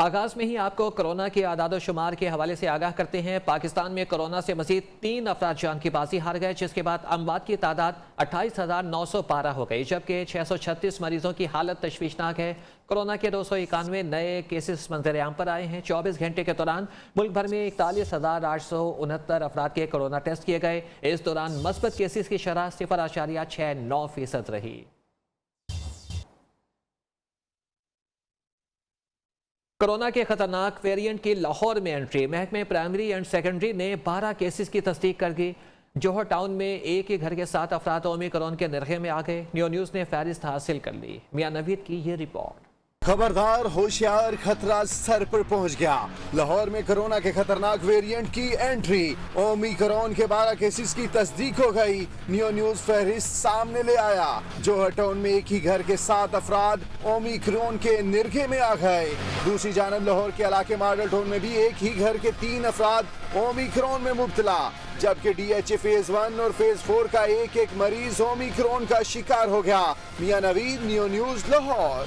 आगाज में ही आपको कोरोना के आदाद-ओ-शुमार के हवाले से आगाह करते हैं। पाकिस्तान में कोरोना से मजीद 3 अफराद जान की बाजी हार गए, जिसके बाद अमवात की तादाद 28,912 हो गई, जबकि 636 मरीजों की हालत तशवीशनाक है। कोरोना के 291 नए केसेस मंजर-ए-आम पर आए हैं। 24 घंटे के दौरान मुल्क भर में 41,869 अफराद के कोरोना टेस्ट किए गए। इस दौरान मस्बत केसेस की शरह 0.69% रही। कोरोना के खतरनाक वेरिएंट की लाहौर में एंट्री। महकमे प्राइमरी एंड सेकेंडरी ने 12 केसेस की तस्दीक कर दी। जोहर टाउन में एक ही घर के 7 अफराद ओमिक्रॉन के निर्खे में आ गए। न्यू न्यूज़ ने फहरिस्त हासिल कर ली। मियां नवीद की ये रिपोर्ट। खबरदार, होशियार, खतरा सर पर पहुंच गया। लाहौर में कोरोना के खतरनाक वेरिएंट की एंट्री। ओमिक्रॉन के 12 केसेस की तस्दीक हो गई। न्यू न्यूज़ फहरिस्त सामने ले आया। जोहर टाउन में एक ही घर के 7 अफराद ओमिक्रॉन के निर्घे में आ गए। दूसरी जानब लाहौर के इलाके मॉडल टाउन में भी एक ही घर के 3 अफराद ओमिक्रॉन में मुब्तला, जबकि DHA फेज 1 और फेज 4 का एक मरीज ओमिक्रॉन का शिकार हो गया। मियां नवीद, न्यू न्यूज़, लाहौर।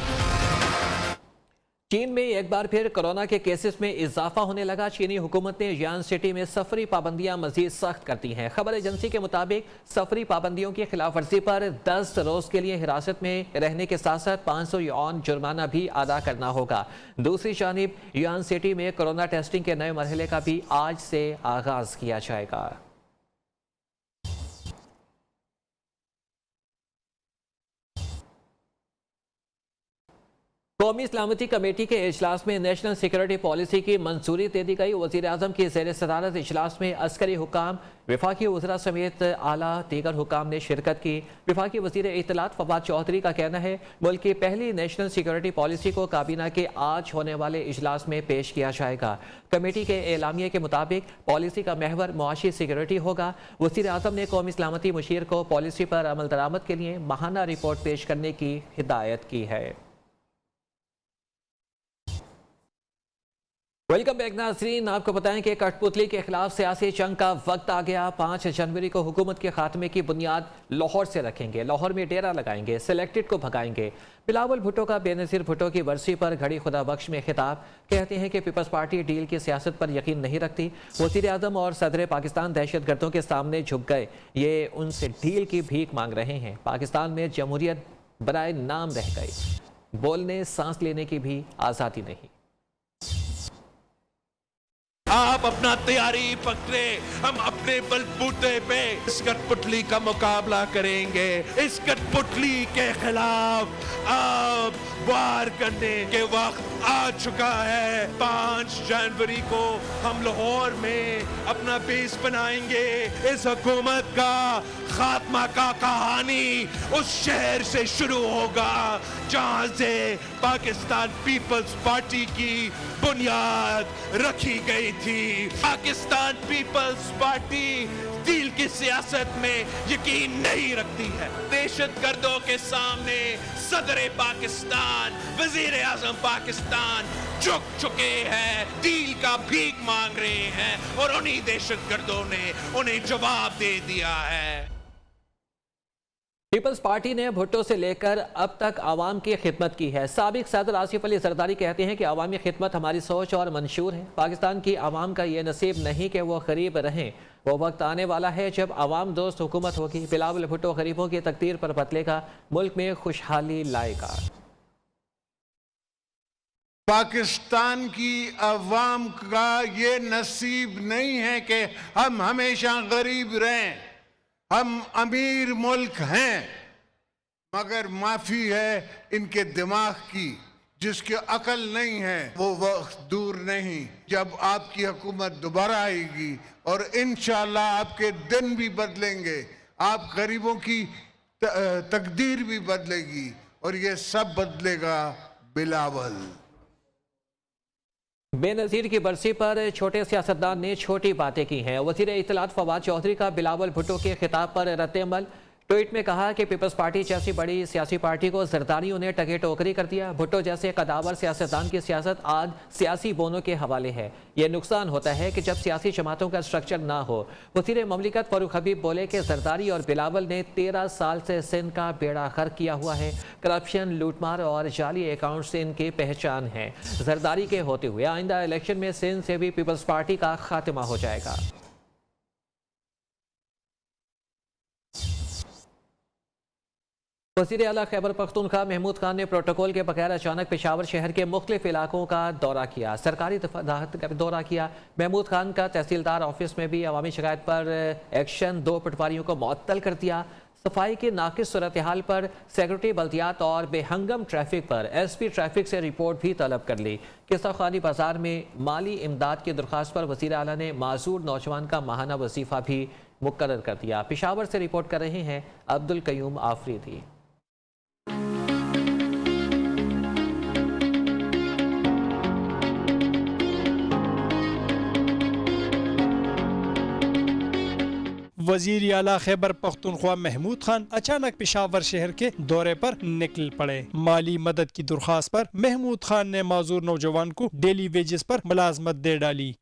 चीन में एक बार फिर कोरोना के केसेस में इजाफा होने लगा। चीनी हुकूमत ने यान सिटी में सफरी पाबंदियां मजीद सख्त कर दी हैं। खबर एजेंसी के मुताबिक सफरी पाबंदियों की खिलाफ वर्जी पर 10 रोज के लिए हिरासत में रहने के साथ साथ 500 युआन जुर्माना भी अदा करना होगा। दूसरी जानिब यान सिटी में कोरोना टेस्टिंग के नए मरहले का भी आज से आगाज किया जाएगा। कौमी सलामती कमेटी के इजलास में नेशनल सिक्योरिटी पॉलिसी की मंजूरी दे दी गई। वज़ीर आज़म की ज़ेर सदारत इजलास में अस्करी हुकाम, विफाकी वज़रा समेत आला दीगर हुकाम ने शिरकत की। विफाकी वज़ीर इत्तलात फवाद चौधरी का कहना है मुल्क की पहली नेशनल सिक्योरिटी पॉलिसी को काबीना के आज होने वाले इजलास में पेश किया जाएगा। कमेटी के एलामिया के मुताबिक पॉलिसी का महवर मुआशी सिक्योरिटी होगा। वज़ीर आज़म ने कौमी सलामती मुशीर को पॉलिसी पर अमल दरामद के लिए माहाना रिपोर्ट पेश करने की हिदायत की है। वेलकम बैक नाज़रीन, आपको बताएं कि कठपुतली के खिलाफ सियासी जंग का वक्त आ गया। 5 जनवरी को हुकूमत के खात्मे की बुनियाद लाहौर से रखेंगे। लाहौर में डेरा लगाएंगे, सिलेक्टेड को भगाएंगे। बिलावल भुट्टो का बेनज़ीर भुट्टो की बरसी पर घड़ी खुदा बख्श में खिताब। कहते हैं कि पीपल्स पार्टी डील की सियासत पर यकीन नहीं रखती। वज़ीर आज़म और सदर पाकिस्तान दहशत गर्दों के सामने झुक गए। ये उनसे डील की भीख मांग रहे हैं। पाकिस्तान में जमहूरियत बराए नाम रह गई। बोलने सांस लेने की भी आज़ादी नहीं। आप अपना तैयारी पकड़े, हम अपने बलबूते पे इस कठपुतली का मुकाबला करेंगे। इस कठपुतली के खिलाफ अब वार करने के वक्त आ चुका है। 5 जनवरी को हम लाहौर में अपना बेस बनाएंगे। इस हुकूमत का खात्मा का कहानी उस शहर से शुरू होगा जहां से पाकिस्तान पीपल्स पार्टी की बुनियाद रखी गई थी। पाकिस्तान पीपल्स पार्टी डील की सियासत में यकीन नहीं रखती है। दहशत गर्दों के सामने सदर पाकिस्तान, वजीर आजम पाकिस्तान झुक चुके हैं, डील का भीख मांग रहे हैं और उन्हीं दहशत गर्दों ने उन्हें जवाब दे दिया है। पीपल्स पार्टी ने भुट्टो से लेकर अब तक आवाम की खिदमत की है। साबिक सदर आसिफ अली जरदारी कहते हैं कि अवामी खिदमत हमारी सोच और मंशूर है। पाकिस्तान की आवाम का ये नसीब नहीं कि वो गरीब रहें। वो वक्त आने वाला है जब आवाम दोस्त हुकूमत होगी। बिलावल भुट्टो गरीबों की तकदीर पर बदलेगा, मुल्क में खुशहाली लाएगा। पाकिस्तान की अवाम का ये नसीब नहीं है कि हम हमेशा गरीब रहें। हम अमीर मुल्क हैं, मगर माफी है इनके दिमाग की। जिसकी अकल नहीं है वो वक्त दूर नहीं जब आपकी हुकूमत दोबारा आएगी और इंशाअल्लाह आपके दिन भी बदलेंगे, आप गरीबों की तकदीर भी बदलेगी और ये सब बदलेगा बिलावल। बेनज़ीर की बरसी पर छोटे सियासतदान ने छोटी बातें की हैं। वज़ीर इत्तलात फवाद चौधरी का बिलावल भुट्टो के खिताब पर रद्द-ए-अमल। ट्वीट में कहा कि पीपल्स पार्टी जैसी बड़ी सियासी पार्टी को जरदारियों ने टके टोकरी कर दिया। भुट्टो जैसे कदावर सियासतदान की सियासत आज सियासी बोनों के हवाले है। यह नुकसान होता है कि जब सियासी जमातों का स्ट्रक्चर ना हो। वज़ीर ममलिकत फारूक हबीब बोले कि जरदारी और बिलावल ने 13 साल से सिंध का बेड़ा गर्क किया हुआ है। करप्शन, लूटमार और जाली अकाउंट से इनकी पहचान है। जरदारी के होते हुए आइंदा इलेक्शन में सिंध से भी पीपल्स पार्टी का खात्मा हो जाएगा। वज़ीर आला खैबर पख्तूनख्वा महमूद खान ने प्रोटोकॉल के बगैर अचानक पेशावर शहर के मुख्तलिफ इलाकों का दौरा किया, सरकारी दौरा किया। महमूद खान का तहसीलदार ऑफिस में भी अवामी शिकायत पर एक्शन, 2 पटवारियों को मुअत्तल कर दिया। सफाई की नाकिस सूरत हाल पर सेक्रेटरी बल्दियात और बेहंगम ट्रैफिक पर SP ट्रैफिक से रिपोर्ट भी तलब कर ली। किस्सा खानी बाजार में माली इमदाद की दरख्वास्त पर वज़ीर आला ने माजूर नौजवान का माहाना वजीफा भी मुकर्रर कर दिया। पेशावर से रिपोर्ट कर रहे हैं अब्दुल कयूम आफरीदी। वज़ीर आला खैबर पख्तूनख्वा महमूद खान अचानक पेशावर शहर के दौरे पर निकल पड़े। माली मदद की दरख्वास्त पर महमूद खान ने माजूर नौजवान को डेली वेजेस पर मुलाजमत दे डाली।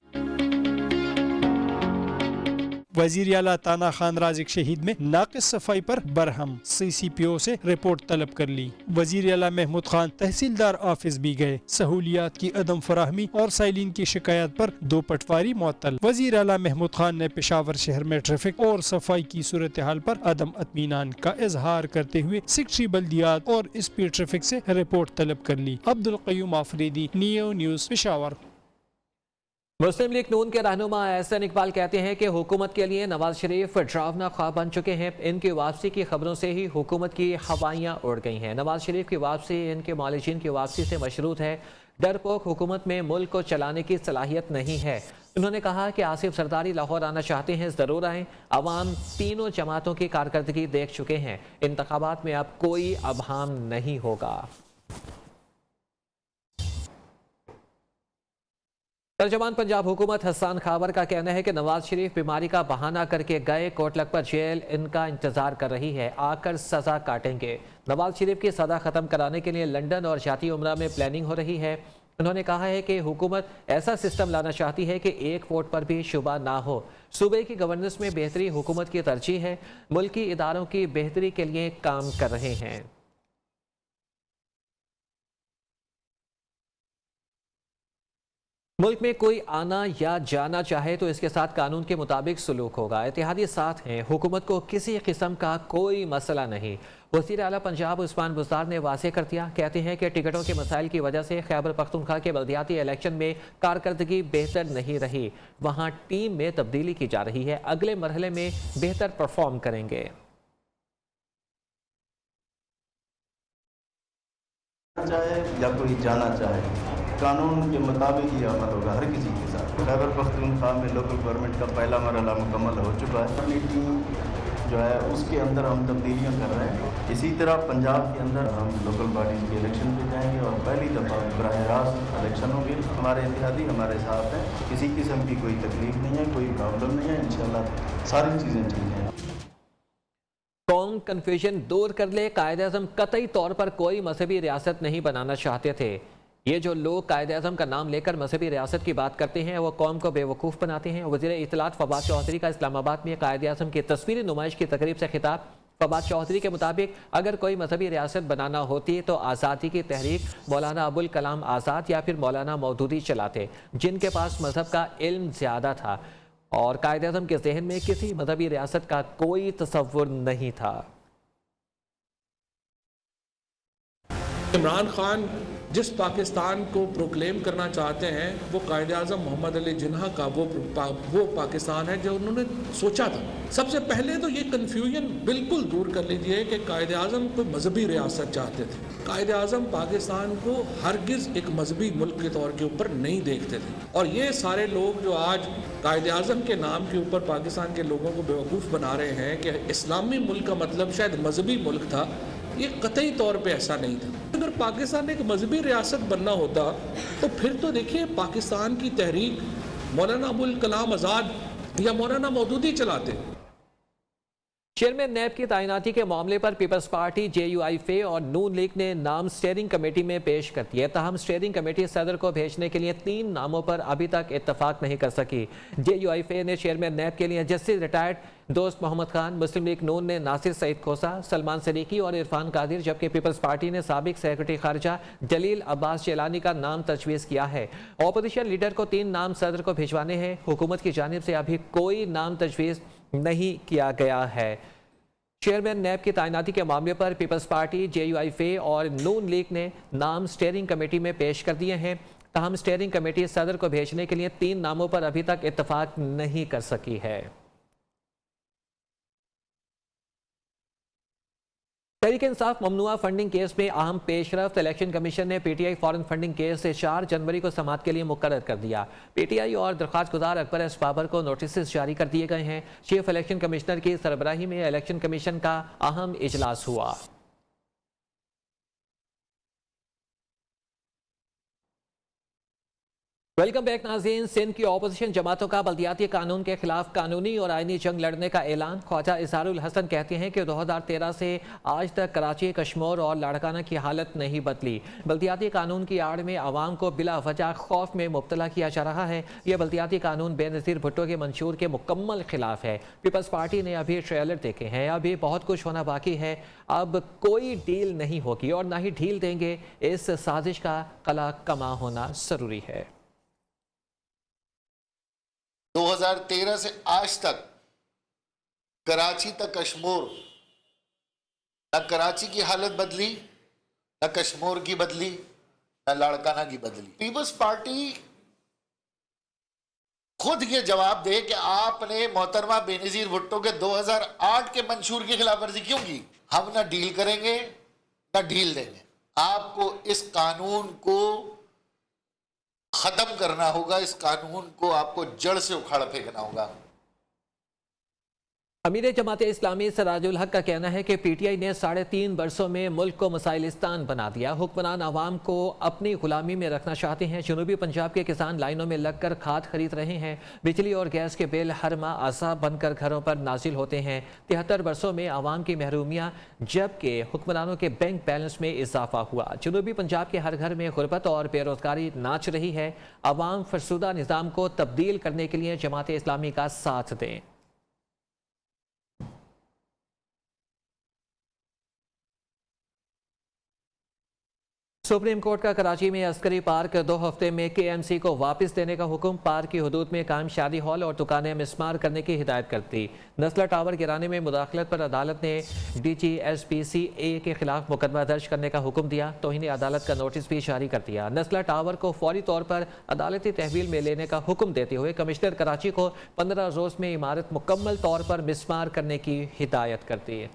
वज़ीर आला ताना खान राजिक शहीद में नाकिस सफाई पर बरहम, CCPO से रिपोर्ट तलब कर ली। वज़ीर आला महमूद खान तहसीलदार ऑफिस भी गए। सहूलियात की अदम फराहमी और साइलिन की शिकायत पर 2 पटवारी मुअत्तल। वज़ीर आला महमूद खान ने पेशावर शहर में ट्रैफिक और सफाई की सूरत हाल पर अदम इत्मीनान का इजहार करते हुए सेक्रेटरी बल्दियात और SP ट्रैफिक से रिपोर्ट तलब कर ली। Abdul Qayyum Afridi, Neo News, Peshawar. मुस्लिम लीग नून के रहनुमा एहसन इकबाल कहते हैं कि हुकूमत के लिए नवाज शरीफ डरावना ख्वाब बन चुके हैं। इनकी वापसी की खबरों से ही हुकूमत की हवाइयाँ उड़ गई हैं। नवाज शरीफ की वापसी इनके मालिकीन की वापसी से मशरूत है। डरपोक हुकूमत में मुल्क को चलाने की सलाहियत नहीं है। उन्होंने कहा कि आसिफ जरदारी लाहौर आना चाहते हैं, ज़रूर आएँ। अवाम तीनों जमातों की कारकर्दगी देख चुके हैं। इंतखाबात में अब कोई अबहम नहीं होगा। तर्जमान पंजाब हुकूमत हसन खावर का कहना है कि नवाज शरीफ बीमारी का बहाना करके गए, कोट लखपत जेल इनका इंतजार कर रही है, आकर सजा काटेंगे। नवाज शरीफ की सजा खत्म कराने के लिए लंदन और जाती उम्रा में प्लानिंग हो रही है। उन्होंने कहा है कि हुकूमत ऐसा सिस्टम लाना चाहती है कि एक वोट पर भी शुबा ना हो। सूबे की गवर्नेंस में बेहतरी हुकूमत की तरजीह है। मुल्की इदारों की बेहतरी के लिए काम कर रहे हैं। मुल्क में कोई आना या जाना चाहे तो इसके साथ कानून के मुताबिक सलूक होगा। इत्तेहादी साथ हैं, हुकूमत को किसी किस्म का कोई मसला नहीं। वज़ीर आला पंजाब उस्मान बुज़दार ने वाज़ेह कर दिया। कहते हैं कि टिकटों के मसाइल की वजह से खैबर पख्तूनख्वा के बल्दियाती इलेक्शन में कारकर्दगी बेहतर नहीं रही। वहाँ टीम में तब्दीली की जा रही है, अगले मरहले में बेहतर परफॉर्म करेंगे। चाहे या कोई जाना चाहे, कानून के मुताबिक ही अमल होगा हर किसी के साथ। खैबर पख्तूनख्वा में लोकल गवर्नमेंट का पहला मरहला मुकम्मल हो चुका है। अपनी टीम जो है उसके अंदर हम तब्दीलियाँ कर रहे हैं। इसी तरह पंजाब के अंदर हम लोकल बॉडीज़ के इलेक्शन पे जाएंगे और पहली दफ़ा बराह रास्त इलेक्शन होंगे। हमारे इत्तेहादी हमारे साथ हैं, किसी किस्म की कोई तकलीफ नहीं है, कोई प्रॉब्लम नहीं है। इंशाल्लाह सारी चीज़ें ठीक हैं। कौन कन्फ्यूजन दूर कर ले, कायद-ए-आज़म कतई तौर पर कोई मजहबी रियासत नहीं बनाना चाहते थे। ये जो लोग कायद-ए-आज़म का नाम लेकर मजहबी रियासत की बात करते हैं वो कौम को बेवकूफ़ बनाते हैं। वज़ीर इत्तलात फवाद चौधरी का इस्लामाबाद में कायद-ए-आज़म की तस्वीरी नुमाइश की तकरीब से खिताब। फवाद चौधरी के मुताबिक अगर कोई मजहबी रियासत बनाना होती तो आज़ादी की तहरीक मौलाना अबुल कलाम आज़ाद या फिर मौलाना मौदूदी चलाते, जिनके पास मजहब का इल्म ज़्यादा था और कायद-ए-आज़म के जहन में किसी मजहबी रियासत का कोई तसव्वुर नहीं था। इमरान खान जिस पाकिस्तान को प्रोक्लेम करना चाहते हैं वो कायद-ए-आज़म मोहम्मद अली जिन्ना का वो पाकिस्तान है जो उन्होंने सोचा था। सबसे पहले तो ये कन्फ्यूजन बिल्कुल दूर कर लीजिए कि कायद-ए-आज़म कोई मजहबी रियासत चाहते थे। कायद-ए-आज़म पाकिस्तान को हरगिज़ एक मजहबी मुल्क के तौर के ऊपर नहीं देखते थे। और ये सारे लोग जो आज कायद-ए-आज़म के नाम के ऊपर पाकिस्तान के लोगों को बेवकूफ़ बना रहे हैं कि इस्लामी मुल्क का मतलब शायद मजहबी मुल्क था, ये कतई तौर पे ऐसा नहीं था। अगर पाकिस्तान एक मजहबी रियासत बनना होता तो फिर तो देखिए पाकिस्तान की तहरीक मौलाना अबुल कलाम आज़ाद या मौलाना मौदूदी चलाते। चेयरमैन नैब की तैनाती के मामले पर पीपल्स पार्टी, JUIF और नून लीग ने नाम स्टीयरिंग कमेटी में पेश कर दिए। ताहम स्टीयरिंग कमेटी सदर को भेजने के लिए 3 नामों पर अभी तक इत्तफाक नहीं कर सकी। JUIF ने चेयरमैन नैब के लिए जस्टिस रिटायर्ड दोस्त मोहम्मद खान, मुस्लिम लीग नून ने नासिर सईद खोसा, सलमान सदीकी और इरफान कादिर, जबकि पीपल्स पार्टी ने साबिक सेक्रेटरी खारजा जलील अब्बास चेलानी का नाम तजवीज़ किया है। ऑपोजिशन लीडर को 3 नाम सदर को भिजवाने हैं। हुकूमत की जानिब से अभी कोई नाम तजवीज़ नहीं किया गया है। चेयरमैन नैब की तैनाती के मामले पर पीपल्स पार्टी, JUIF और नून लीग ने नाम स्टीयरिंग कमेटी में पेश कर दिए हैं। ताहम स्टीयरिंग कमेटी सदर को भेजने के लिए 3 नामों पर अभी तक इत्तफाक नहीं कर सकी है। तहरीक इंसाफ ममनुआ फंडिंग केस में अहम पेशरफ्त। इलेक्शन कमीशन ने PTI फॉरेन फंडिंग केस से 4 जनवरी को समाअत के लिए मुकर्रर कर दिया। PTI और दरख्वास्त गुजार अकबर एस बाबर को नोटिस जारी कर दिए गए हैं। चीफ इलेक्शन कमिश्नर की सरबराही में इलेक्शन कमीशन का अहम इजलास हुआ। वेलकम बैक नाज़रीन। सिंध की अपोजिशन जमातों का बल्दियाती कानून के खिलाफ कानूनी और आईनी जंग लड़ने का ऐलान। ख्वाजा इजहारुल हसन कहते हैं कि 2013 से आज तक कराची, कश्मीर और लाड़काना की हालत नहीं बदली। बल्दियाती कानून की आड़ में आवाम को बिला वजह खौफ में मुब्तला किया जा रहा है। यह बल्दियाती कानून बेनज़ीर भुट्टो के मंशूर के मुकम्मल खिलाफ है। पीपल्स पार्टी ने अभी ट्रेलर देखे हैं, अभी बहुत कुछ होना बाकी है। अब कोई डील नहीं होगी और ना ही ढील देंगे। इस साजिश का कला कमा होना ज़रूरी है। 2013 से आज तक कराची तक कश्मीर, न कराची की हालत बदली, न कश्मीर की बदली, न लाड़काना की बदली। पीपल्स पार्टी खुद ये जवाब दे कि आपने मोहतरमा बेनज़ीर भुट्टो के 2008 के मंशूर की खिलाफवर्जी क्यों की। हम न डील करेंगे न ढील देंगे। आपको इस कानून को खत्म करना होगा। इस कानून को आपको जड़ से उखाड़ फेंकना होगा। अमीर जमात इस्लामी सराजुल हक का कहना है कि PTI ने 3.5 बरसों में मुल्क को मसाइलिस्तान बना दिया। हुक्मरान आवाम को अपनी गुलामी में रखना चाहते हैं। जनूबी पंजाब के किसान लाइनों में लगकर खाद खरीद रहे हैं। बिजली और गैस के बिल हर माह अज़ाब बनकर घरों पर नाजिल होते हैं। 73 बरसों में आवाम की महरूमियाँ, जबकि हुक्मरानों के बैंक बैलेंस में इजाफा हुआ। जनूबी पंजाब के हर घर में गुर्बत और बेरोजगारी नाच रही है। आवाम फरसुदा निज़ाम को तब्दील करने के लिए जमात इस्लामी का साथ दें। सुप्रीम कोर्ट का कराची में अस्करी पार्क 2 हफ्ते में KMC को वापस देने का हुक्म। पार्क की हदूद में कायम शादी हॉल और दुकानें मिसमार करने की हिदायत करती। नस्ला टावर गिराने में मुदाखलत पर अदालत ने DGSPCA के खिलाफ मुकदमा दर्ज करने का हुक्म दिया। तौहीन अदालत का नोटिस भी जारी कर दिया। नस्ला टावर को फौरी तौर पर अदालती तहवील में लेने का हुक्म देते हुए कमिश्नर कराची को 15 रोज में इमारत मुकम्मल तौर पर मिसमार करने की हिदायत करती है।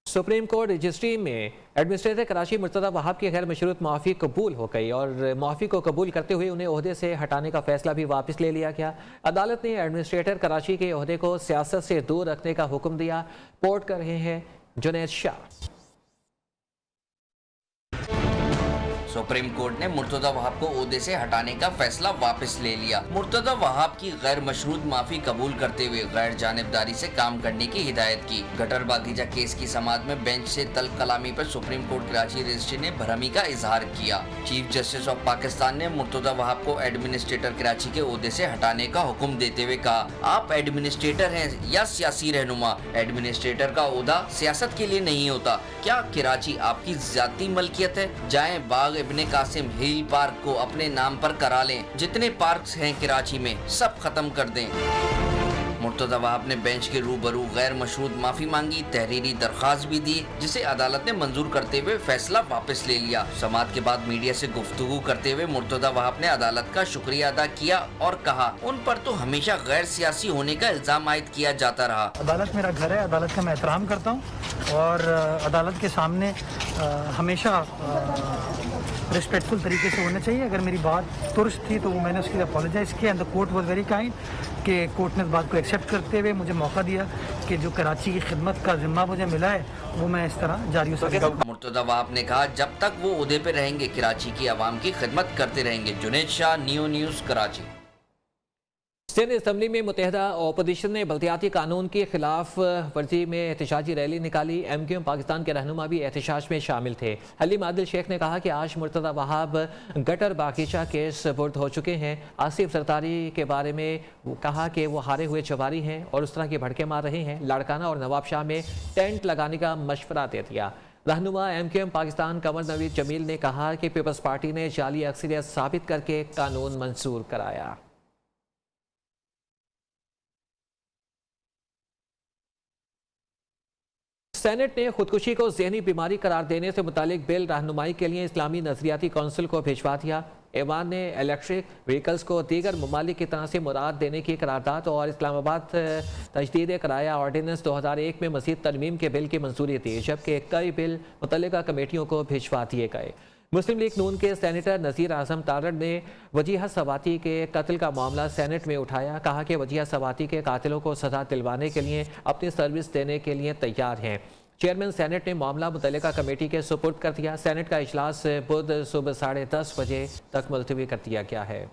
सुप्रीम कोर्ट रजिस्ट्री में एडमिनिस्ट्रेटर कराची मुर्तज़ा वहाब की गैर मशरूत माफ़ी कबूल हो गई और माफ़ी को कबूल करते हुए उन्हें ओहदे से हटाने का फैसला भी वापस ले लिया गया। अदालत ने एडमिनिस्ट्रेटर कराची के ओहदे को सियासत से दूर रखने का हुक्म दिया। रिपोर्ट कर रहे हैं जुनैद शाह। सुप्रीम कोर्ट ने मुर्तज़ा वहाब को ओहदे से हटाने का फैसला वापस ले लिया। मुर्तज़ा वहाब की गैर मशरूत माफी कबूल करते हुए गैर जानिबदारी से काम करने की हिदायत की। गटर बागीचा केस की समाअत में बेंच से तल्ख कलामी पर सुप्रीम कोर्ट कराची रजिस्ट्री ने भरमी का इजहार किया। चीफ जस्टिस ऑफ पाकिस्तान ने मुर्तज़ा वहाब को एडमिनिस्ट्रेटर कराची के ओहदे से हटाने का हुक्म देते हुए कहा, आप एडमिनिस्ट्रेटर हैं या सियासी रहनुमा, एडमिनिस्ट्रेटर का ओहदा सियासत के लिए नहीं होता। क्या कराची आपकी जाती मलकियत है? जाएं बाग इब्ने कासिम हिल पार्क को अपने नाम पर करा लें। जितने पार्क्स हैं कराची में सब खत्म कर दें। मुर्तज़ा वहाब ने बेंच के रूबरू गैर मशरूत माफी मांगी, तहरीरी दरख्वास्त भी दी, जिसे अदालत ने मंजूर करते हुए फैसला वापस ले लिया। समाअत के बाद मीडिया से गुफ्तगू करते हुए मुर्तज़ा वहाब ने अदालत का शुक्रिया अदा किया और कहा, उन पर तो हमेशा गैर सियासी होने का इल्जाम आयद किया जाता रहा। अदालत मेरा घर है, अदालत का मैं एहतराम करता हूँ और अदालत के सामने हमेशा रिस्पेक्टफुल तरीके से होना चाहिए। अगर मेरी बात तुरश थी तो वो मैंने उसके लिए अपोलोजाइज़ किया and the court was very kind कि कोर्ट ने इस बात को एक्सेप्ट करते हुए मुझे मौका दिया कि जो कराची की खिदमत का जिम्मा मुझे मिला है वो मैं इस तरह जारी हो सके। मुर्तजा वहाब ने कहा जब तक वो ओहदे पे रहेंगे कराची की आवाम की खिदमत करते रहेंगे। Junaid Shah, Neo News, Karachi. Sindh assembly में मुतहदा अपोजिशन ने बल्दियाती कानून की खिलाफ वर्जी में एहतजाजी रैली निकाली। MQM पाकिस्तान के रहनुमा भी एहतजाज में शामिल थे। हलीम आदिल शेख ने कहा कि आज मुर्तजा वहाब गटर बागीचा केस बुर्द हो चुके हैं। आसिफ जरदारी के बारे में कहा कि वो हारे हुए चवारी हैं और उस तरह के भड़के मार रहे हैं। लाड़काना और नवाबशाह में टेंट लगाने का मशवरा दे दिया। रहनुमा MQM पाकिस्तान कमर नवीद जमील ने कहा कि पीपल्स पार्टी ने जाली अक्सरियत साबित करके कानून मंजूर कराया। सेनेट ने खुदकुशी को जहनी बीमारी करार देने से मुतालिक बिल रहनुमाई के लिए इस्लामी नजरियाती कौंसिल को भिजवा दिया। ऐवान ने इलेक्ट्रिक व्हीकल्स को दीगर ममालिक की तरह से मुराद देने की करारदाद और इस्लामाबाद तजदीद कराया ऑर्डिनेंस 2001 में मज़ीद तरमीम के बिल की मंजूरी दी, जबकि कई बिल मुतल्लिका कमेटियों को भिजवा दिए गए। मुस्लिम लीग नून के सेनेटर नज़ीर आज़म तारड़ ने वजीहा सवाती के कत्ल का मामला सेनेट में उठाया। कहा कि वजीहा सवाती के कातिलों को सजा दिलवाने के लिए अपनी सर्विस देने के लिए तैयार हैं। चेयरमैन सेनेट ने मामला मुतल्लिका कमेटी के सुपुर्द कर दिया। सेनेट का इजलास बुध सुबह 10:30 बजे तक मुलतवी कर दिया गया है।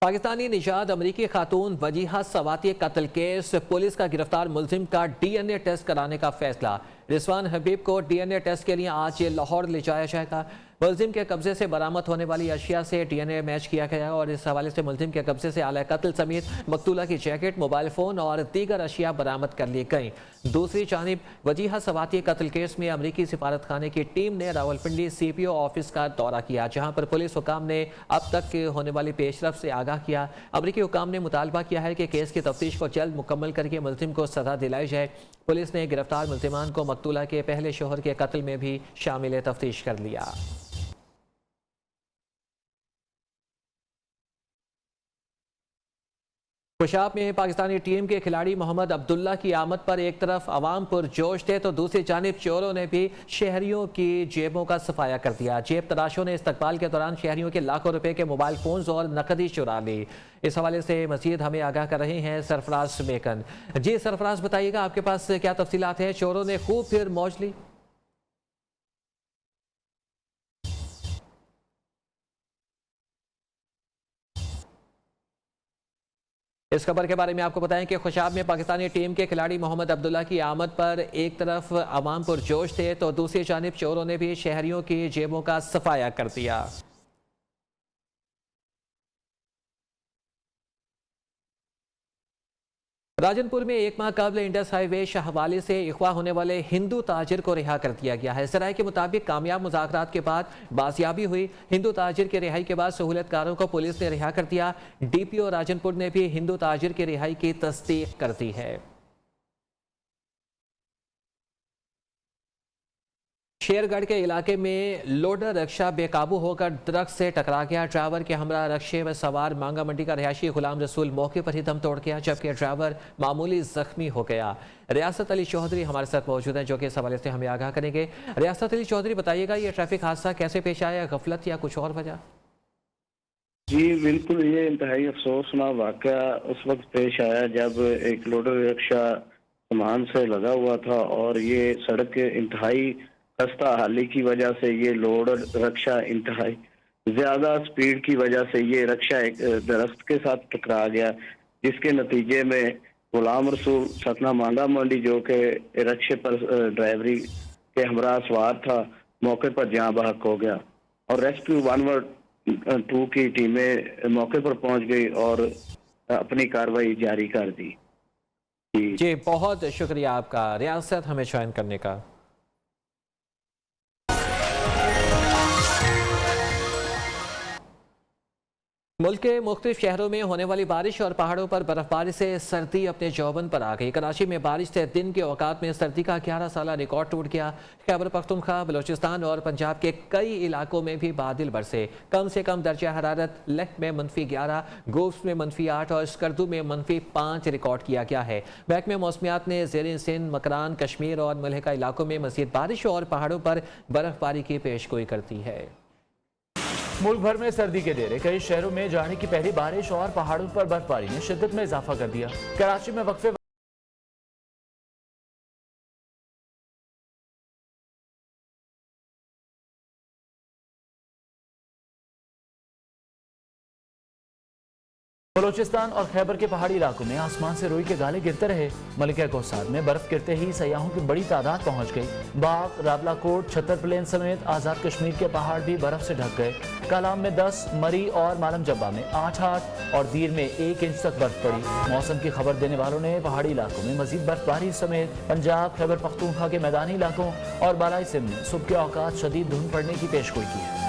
पाकिस्तानी निजात अमरीकी खातून वजीहा सवाती कत्ल केस, पुलिस का गिरफ्तार मुलजिम का DNA टेस्ट कराने का फैसला। रिजवान हबीब को DNA टेस्ट के लिए आज लाहौर ले जाया जाएगा। मुलजिम के कब्जे से बरामद होने वाली अशिया से DNA मैच किया गया और इस हवाले से मुलजिम के कब्जे से आला कत्ल समेत मकतूला की जैकेट, मोबाइल फ़ोन और दीगर अशिया बरामद कर ली गई। दूसरी जानिब वजीहा सवाती कत्ल केस में अमरीकी सिफारत खाने की टीम ने रावलपिंडी CPO ऑफिस का दौरा किया, जहाँ पर पुलिस हुकाम ने अब तक होने वाली पेशरफ से आगाह किया। अमरीकी हुकाम ने मुतालबा किया है कि केस की तफ्तीश को जल्द मुकम्मल करके मुलजिम को सजा दिलाई जाए। पुलिस ने गिरफ्तार मुलजिमान को मकतूला के पहले शोहर के कत्ल में भी शामिल तफ्तीश कर लिया। खुशाब में पाकिस्तानी टीम के खिलाड़ी मोहम्मद अब्दुल्ला की आमद पर एक तरफ अवाम पुरजोश थे तो दूसरी जानिब चोरों ने भी शहरियों की जेबों का सफाया कर दिया। जेब तराशों ने इस्तकबाल के दौरान शहरियों के लाखों रुपए के मोबाइल फोन्स और नकदी चुरा ली। इस हवाले से मजीद हमें आगाह कर रहे हैं सरफराज मेकन। जी सरफराज, बताइएगा आपके पास क्या तफसीलात हैं? चोरों ने खूब फिर मौज ली? इस खबर के बारे में आपको बताएं कि खुशाब में पाकिस्तानी टीम के खिलाड़ी मोहम्मद अब्दुल्ला की आमद पर एक तरफ अवाम पुरजोश थे तो दूसरी जानिब चोरों ने भी शहरियों की जेबों का सफाया कर दिया। राजनपुर में एक माह कबल इंडस हाईवे शाहवाली से अगवा होने वाले हिंदू ताजिर को रिहा कर दिया गया है। ज़राए के मुताबिक कामयाब मुज़ाकरात के बाद बाजियाबी हुई। हिंदू ताजिर की रिहाई के बाद सहूलतकारों को पुलिस ने रिहा कर दिया। DPO राजनपुर ने भी हिंदू ताजिर की रिहाई की तस्दीक कर दी है। शेरगढ़ के इलाके में लोडर रक्षा बेकाबू होकर दरख्त से टकरा गया। ड्राइवर के हमरा रक्षे में सवार मांगा मंडी का रिहायशी गुलाम रसूल मौके पर ही दम तोड़ गया, जबकि ड्राइवर मामूली जख्मी हो गया। रियासत अली चौधरी हमारे साथ मौजूद हैं जो कि इस हवाले से हमें आगाह करेंगे। रियासत अली चौधरी, बताइएगा ये ट्रैफिक हादसा कैसे पेश आया? गफलत या कुछ और वजह? जी बिल्कुल, ये इंतहाई अफसोसनाक वाक़या उस वक्त पेश आया जब एक लोडर रिक्शा सामान से लगा हुआ था और ये सड़क के इंतहाई खस्ता हाली की वजह से ये लोडर रिक्शा इंतहाई ज्यादा स्पीड की वजह से ये रिक्शा एक दरख्त के साथ टकरा गया, जिसके नतीजे में गुलाम रसूल सतना मांगा मंडी जो कि रिक्शे पर ड्राइवरी के हमरा सवार था मौके पर जहाँ बहक हो गया और रेस्क्यू 112 की टीमें मौके पर पहुंच गई और अपनी कार्रवाई जारी कर दी। जी बहुत शुक्रिया आपका रियासत हमें ज्वाइन करने का। मुल्क के मुख्तलिफ शहरों में होने वाली बारिश और पहाड़ों पर बर्फबारी से सर्दी अपने जौबन पर आ गई। कराची में बारिश से दिन के औकात में सर्दी का 11 साला रिकॉर्ड टूट गया। खैबर पख्तूनख्वा, बलोचिस्तान और पंजाब के कई इलाकों में भी बादल बरसे। कम से कम दर्जा हरारत लेह में -11, गोफ्स में -8 और स्कर्दू में -5 रिकॉर्ड किया गया है। महकमे मौसमियात ने ज़ेरे सिंध, मकरान, कश्मीर और मलहका इलाकों में मज़ीद बारिश और पहाड़ों पर बर्फबारी की पेशगोई करती है। मुल्क भर में सर्दी के डेरे, कई शहरों में जाने की पहली बारिश और पहाड़ों पर बर्फबारी ने शिद्दत में इजाफा कर दिया। कराची में वक्फे बलोचिस्तान और खैबर के पहाड़ी इलाकों में आसमान से रुई के गाले गिरते रहे। मलिका कौसार में बर्फ गिरते ही सयाहों की बड़ी तादाद पहुंच गई। बाग, रावलाकोट, छत्तर प्लेन समेत आज़ाद कश्मीर के पहाड़ भी बर्फ से ढक गए। कलाम में 10, मरी और मालम जब्बा में 8 और दीर में 1 इंच तक बर्फ पड़ी। मौसम की खबर देने वालों ने पहाड़ी इलाकों में मजीद बर्फबारी समेत पंजाब, खैबर पख्तूनख्वा के मैदानी इलाकों और बालाई सिंध में सुबह के औकात शदीद धुंध पड़ने की पेशगोई की है।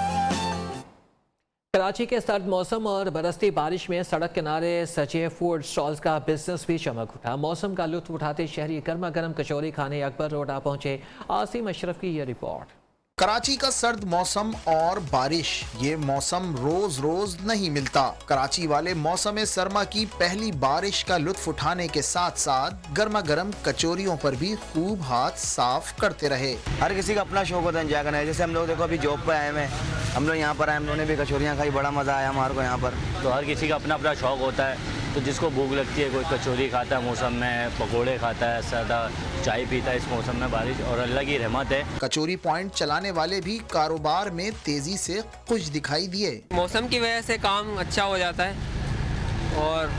कराची के सर्द मौसम और बरसती बारिश में सड़क किनारे सजे फूड स्टॉल्स का बिजनेस भी चमक उठा। मौसम का लुत्फ उठाते शहरी गर्मा गर्म कचौरी खाने अकबर रोड आ पहुंचे। आसिम अशरफ की ये रिपोर्ट। कराची का सर्द मौसम और बारिश, ये मौसम रोज रोज नहीं मिलता। कराची वाले मौसम सरमा की पहली बारिश का लुत्फ उठाने के साथ साथ गर्मा गर्म कचौरियों पर भी खूब हाथ साफ करते रहे। हर किसी का अपना शौक होता है एंजॉय करना है। जैसे हम लोग देखो अभी जॉब पे आए हैं, हम लोग यहाँ पर आए, हम लोगों ने भी कचौरियाँ खाई, बड़ा मजा आया हमारे को यहाँ पर। तो हर किसी का अपना अपना शौक होता है। तो जिसको भूख लगती है, कोई कचौरी खाता है मौसम में, पकोड़े खाता है, सादा चाय पीता है इस मौसम में बारिश, और अल्लाह की रहमत है। कचौरी पॉइंट चलाने वाले भी कारोबार में तेजी से खुश दिखाई दिए। मौसम की वजह से काम अच्छा हो जाता है और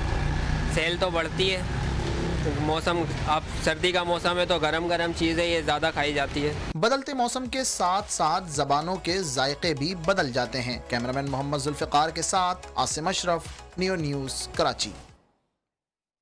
सेल तो बढ़ती है। मौसम अब सर्दी का मौसम है तो गरम गरम चीज़ें ये ज़्यादा खाई जाती है। बदलते मौसम के साथ साथ जबानों के जायके भी बदल जाते हैं। कैमरामैन मोहम्मद जुल्फ़िकार के साथ आसिम अशरफ, नियो न्यूज़, कराची।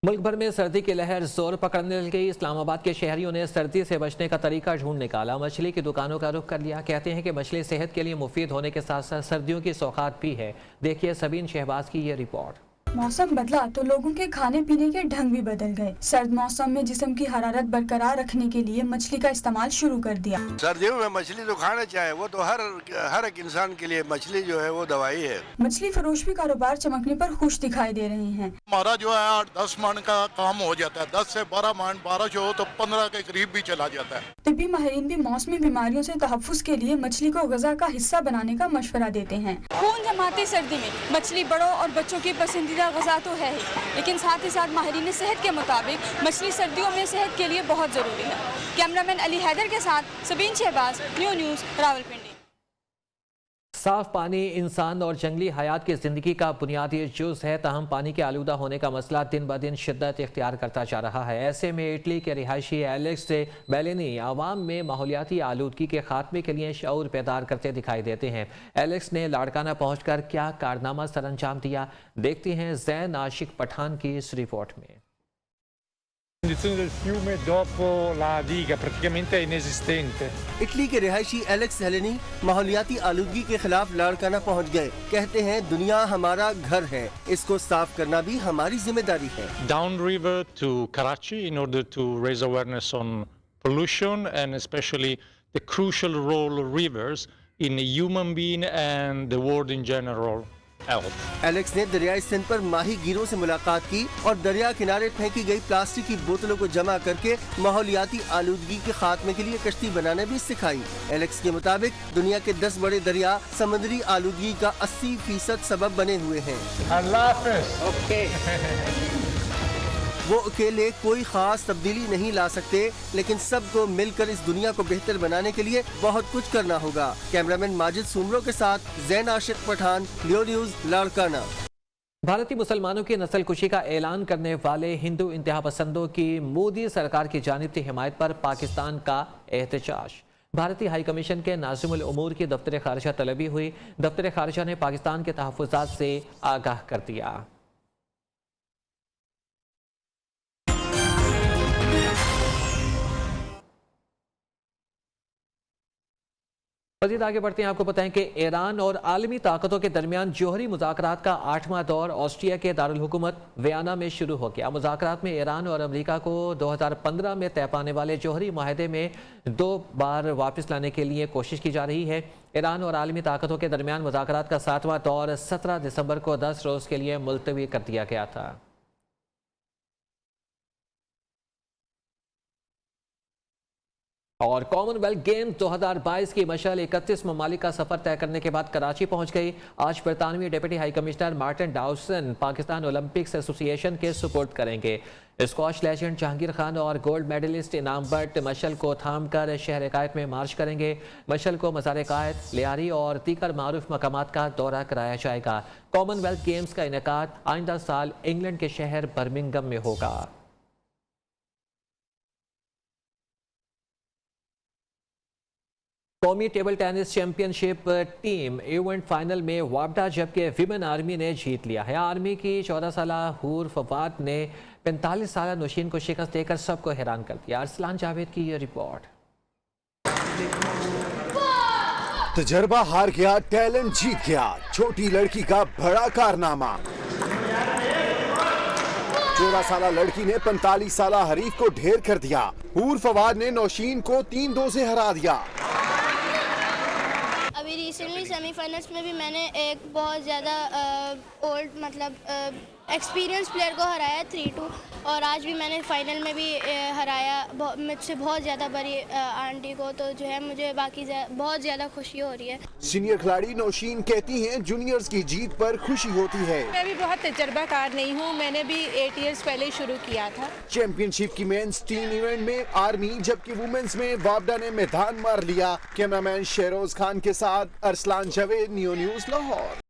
मुल्क भर में सर्दी की लहर जोर पकड़ने लग गई। इस्लामाबाद के शहरियों ने सर्दी से बचने का तरीका ढूंढ निकाला। मछली की दुकानों का रुख कर लिया। कहते हैं कि मछली सेहत के लिए मुफीद होने के साथ साथ सर्दियों की सौगात भी है। देखिए सबीन शहबाज की ये रिपोर्ट। मौसम बदला तो लोगों के खाने पीने के ढंग भी बदल गए। सर्द मौसम में जिस्म की हरारत बरकरार रखने के लिए मछली का इस्तेमाल शुरू कर दिया। सर्दियों में मछली तो खाना चाहे, वो तो हर एक इंसान के लिए मछली जो है वो दवाई है। मछली फरोश भी कारोबार चमकने पर खुश दिखाई दे रहे हैं। हमारा जो है 8-10 मन का काम हो जाता है। 10 से 12 मन, 12 जो हो तो 15 के करीब भी चला जाता है। तिब्बी माहिरीन भी मौसमी बीमारियों से तहफ़्फ़ुज़ के लिए मछली को ग़िज़ा का हिस्सा बनाने का मशवरा देते हैं। खून जमाती सर्दी में मछली बड़ों और बच्चों की पसंदीदा ग़िज़ा तो है, लेकिन साथ ही साथ माहिरीन सेहत के मुताबिक मछली सर्दियों में सेहत के लिए बहुत ज़रूरी है। कैमरामैन अली हैदर के साथ सबीन शहबाज, न्यू न्यूज़, रावलपिंडी। साफ पानी इंसान और जंगली हयात की ज़िंदगी का बुनियादी जुज़ है। ताहम पानी के आलूदा होने का मसला दिन ब दिन शिद्दत इख्तियार करता जा रहा है। ऐसे में इटली के रिहायशी एलेक्स बेलेनी आवाम में माहौलियाती आलूदगी के खात्मे के लिए शऊर पैदार करते दिखाई देते हैं। एलेक्स ने लाड़काना पहुंचकर क्या कारनामा सर अंजाम दिया, देखते हैं ज़ैन आशिक पठान की इस रिपोर्ट में। condizioni del fiume dopo la diga praticamente è inesistente। Italy के रिहायशी एलेक्स हेलेनी माहौलियाती आलूदगी के खिलाफ लाड़काना पहुंच गए। कहते हैं दुनिया हमारा घर है, इसको साफ करना भी हमारी जिम्मेदारी है। Down river to Karachi in order to raise awareness on pollution and especially the crucial role of rivers in a human being and the world in general health। Alex ने दरियाई सिंध पर माही गिरों से मुलाकात की और दरिया किनारे फेंकी गई प्लास्टिक की बोतलों को जमा करके माहौलियाती आलूदगी के खात्मे के लिए कश्ती बनाने भी सिखाई। एलेक्स के मुताबिक दुनिया के 10 बड़े दरिया समुद्री आलूदगी का 80% सबब बने हुए हैं। वो अकेले कोई खास तब्दीली नहीं ला सकते, लेकिन सबको मिलकर इस दुनिया को बेहतर बनाने के लिए बहुत कुछ करना होगा। कैमरामैन माजिद सुमरो के साथ ज़ैन आशिक पठान, लियो न्यूज़, लाड़काना। भारतीय मुसलमानों की नस्ल कुशी का ऐलान करने वाले हिंदू इंतहा पसंदों की मोदी सरकार की जानिब से हिमायत पर पाकिस्तान का एहतजाज। भारतीय हाई कमीशन के नाज़िमुल उमूर की दफ्तर खारजा तलबी हुई। दफ्तर खारजा ने पाकिस्तान के तहफ़्फ़ुज़ात से आगाह कर दिया। मज़ीद आगे बढ़ते हैं, आपको बताएं कि ईरान और आलमी ताकतों के दरमियान जौहरी मुज़ाकरात का 8वां दौर ऑस्ट्रिया के दारुल हुकूमत वियना में शुरू हो गया। मुज़ाकरात में ईरान और अमेरिका को 2015 में तय पाने वाले जौहरी माहदे में 2 बार वापस लाने के लिए कोशिश की जा रही है। ईरान और आलमी ताकतों के दरमियान मुज़ाकरात का 7वां दौर 17 दिसंबर को 10 रोज़ के लिए मुलतवी कर दिया गया था। और कॉमनवेल्थ गेम्स 2022 की मशाल 31 ममालिक का सफर तय करने के बाद कराची पहुंच गई। आज बरतानवी deputy high commissioner Martin Dawson Pakistan Olympics association के सुपुर्द करेंगे। स्क्वॉश लेजेंड जहांगीर खान और गोल्ड मेडलिस्ट इनाम भट्ट मशल को थाम कर शहर कायद में मार्च करेंगे। मशल को मज़ार कायद, लियारी और दीगर मारूफ मकामात का दौरा कराया जाएगा। कॉमनवेल्थ गेम्स का इनेकाद आइंदा साल इंग्लैंड के शहर बर्मिंघम में होगा। कौमी table tennis championship team event final में वापडा, जबकि विमेन आर्मी ने जीत लिया है। आर्मी की 14 साला हूर फवाद ने 45 साला नौशीन को शिकस्त देकर सबको हैरान कर दिया। अरसलान जावेद की ये रिपोर्ट। तजर्बा हार गया, टैलेंट जीत गया। छोटी लड़की का बड़ा कारनामा। 14 साला लड़की ने 45 साला हरीफ को ढेर कर दिया। हूर फवाद ने नौशीन को 3-2 से हरा दिया। अभी रिसेंटली सेमीफाइनल्स में भी मैंने एक बहुत ज़्यादा ओल्ड मतलब एक्सपीरियंस प्लेयर को हराया 3-2, और आज भी मैंने फाइनल में भी हराया मुझसे बहुत ज़्यादा बड़ी आंटी को। तो जो है मुझे बाकी बहुत ज़्यादा खुशी हो रही है। सीनियर खिलाड़ी नौशीन कहती हैं जूनियर्स की जीत पर खुशी होती है। मैं भी बहुत तजर्बाकार नहीं हूँ, मैंने भी 8 इयर्स पहले शुरू किया था। चैंपियनशिप की मेंस टीम इवेंट में आर्मी, जबकि वुमेन्स में वापडा ने मैदान मार लिया। कैमरामैन शेरोज खान के साथ अरसलान जावेद, नियो न्यूज़, लाहौर।